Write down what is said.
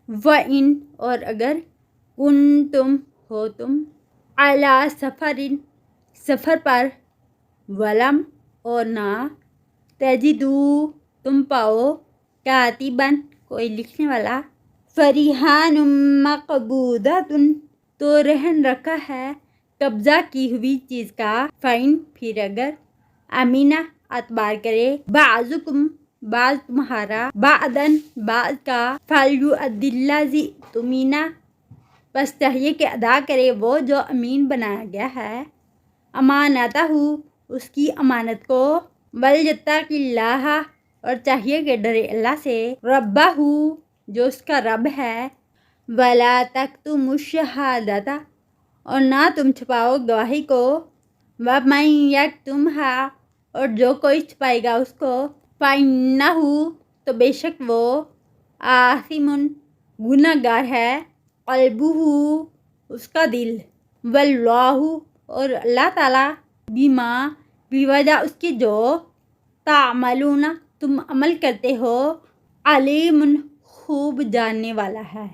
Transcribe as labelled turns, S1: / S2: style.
S1: وَإِن اور اگر کنتم ہو تم علی سفرن سفر پر ولم اور نہ تجدو تم پاؤ کاتباً کوئی لکھنے والا فریحان مقبوضۃ تو رہن رکھا ہے قبضہ کی ہوئی چیز کا فَإِن پھر اگر امینہ اعتبار کرے بعضکم بعض تمہارا بعضاً بعض کا فلیؤدی الذی اؤتمن پس چاہیے کہ ادا کرے وہ جو امین بنایا گیا ہے امانتہ اس کی امانت کو ولیتق اللہ اور چاہیے کہ ڈرے اللہ سے ربہ جو اس کا رب ہے ولا تکتموا الشہادۃ اور نہ تم چھپاؤ گواہی کو ومن یکتمھا اور جو کوئی چھپائے گا اس کو فإنہ تو بے شک وہ آثم گناہ گار ہے قلبہ اس کا دل واللہ اور اللہ تعالیٰ بما بوجہ اس کے جو تعملون تم عمل کرتے ہو علیم خوب جاننے والا ہے۔